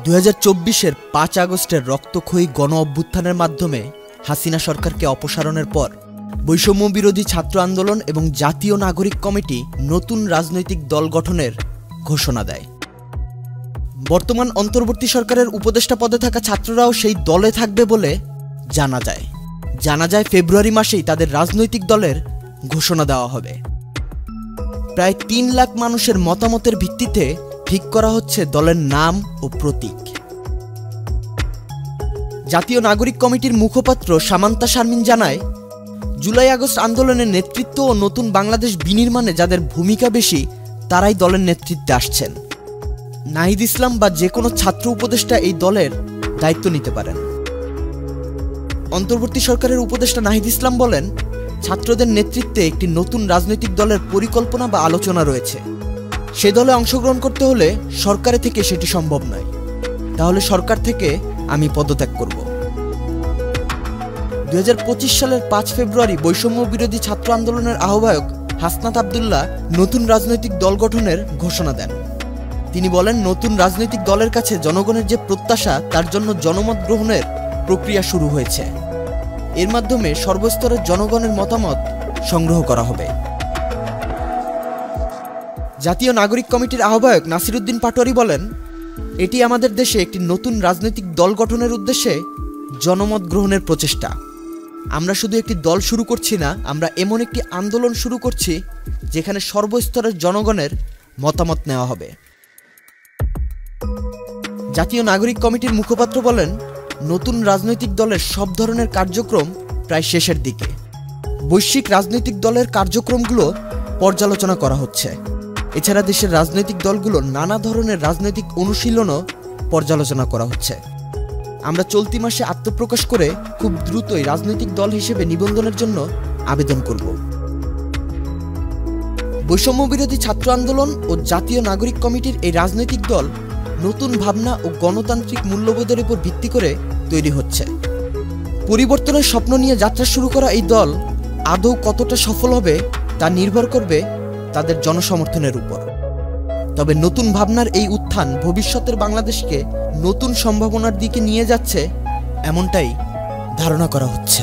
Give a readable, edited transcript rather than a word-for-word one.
2024-এর 5 আগস্টের রক্তক্ষয়ী গণ অভ্যুত্থানের মাধ্যমে হাসিনা সরকারকে অপসারণের পর বৈষম্য বিরোধী ছাত্র আন্দোলন এবং জাতীয় নাগরিক কমিটি নতুন রাজনৈতিক দল গঠনের ঘোষণা দেয়। বর্তমান অন্তর্বর্তী সরকারের উপদেষ্টা পদে থাকা ছাত্ররাও সেই দলে থাকবে বলে জানা যায় ফেব্রুয়ারি মাসেই তাদের রাজনৈতিক দলের ঘোষণা দেওয়া হবে। প্রায় 3 লাখ মানুষের মতামতের ভিত্তিতে ঠিক করা হচ্ছে দলের নাম ও প্রতীক। জাতীয় নাগরিক কমিটির মুখপাত্র সামান্তা শারমিন জানায়, জুলাই আগস্ট আন্দোলনের নেতৃত্ব ও নতুন বাংলাদেশ বিনির্মাণে যাদের ভূমিকা বেশি তারাই দলের নেতৃত্বে আসছেন। নাহিদ ইসলাম বা যে কোনো ছাত্র উপদেষ্টা এই দলের দায়িত্ব নিতে পারেন। অন্তর্বর্তী সরকারের উপদেষ্টা নাহিদ ইসলাম বলেন, ছাত্রদের নেতৃত্বে একটি নতুন রাজনৈতিক দলের পরিকল্পনা বা আলোচনা রয়েছে। সে দলে অংশগ্রহণ করতে হলে সরকারে থেকে সেটি সম্ভব নয়, তাহলে সরকার থেকে আমি পদত্যাগ করব। 2025 সালের 5 ফেব্রুয়ারি বৈষম্য বিরোধী ছাত্র আন্দোলনের আহ্বায়ক হাসনাত আবদুল্লাহ নতুন রাজনৈতিক দল গঠনের ঘোষণা দেন। তিনি বলেন, নতুন রাজনৈতিক দলের কাছে জনগণের যে প্রত্যাশা তার জন্য জনমত গ্রহণের প্রক্রিয়া শুরু হয়েছে। এর মাধ্যমে সর্বস্তরের জনগণের মতামত সংগ্রহ করা হবে। জাতীয় নাগরিক কমিটির আহ্বায়ক নাসিরউদ্দিন পাটোয়ারি বলেন, এটি আমাদের দেশে একটি নতুন রাজনৈতিক দল গঠনের উদ্দেশ্যে জনমত গ্রহণের প্রচেষ্টা। আমরা শুধু একটি দল শুরু করছি না, আমরা এমন একটি আন্দোলন শুরু করছি যেখানে সর্বস্তরের জনগণের মতামত নেওয়া হবে। জাতীয় নাগরিক কমিটির মুখপাত্র বলেন, নতুন রাজনৈতিক দলের সব ধরনের কার্যক্রম প্রায় শেষের দিকে। বৈশ্বিক রাজনৈতিক দলের কার্যক্রমগুলো পর্যালোচনা করা হচ্ছে। এছাড়া দেশের রাজনৈতিক দলগুলোর নানা ধরনের রাজনৈতিক অনুশীলনও পর্যালোচনা করা হচ্ছে। আমরা চলতি মাসে আত্মপ্রকাশ করে খুব দ্রুতই রাজনৈতিক দল হিসেবে নিবন্ধনের জন্য আবেদন করব। বৈষম্য বিরোধী ছাত্র আন্দোলন ও জাতীয় নাগরিক কমিটির এই রাজনৈতিক দল নতুন ভাবনা ও গণতান্ত্রিক মূল্যবোধের উপর ভিত্তি করে তৈরি হচ্ছে। পরিবর্তনের স্বপ্ন নিয়ে যাত্রা শুরু করা এই দল আদৌ কতটা সফল হবে তা নির্ভর করবে তাদের জনসমর্থনের উপর। তবে নতুন ভাবনার এই উত্থান ভবিষ্যতের বাংলাদেশকে নতুন সম্ভাবনার দিকে নিয়ে যাচ্ছে, এমনটাই ধারণা করা হচ্ছে।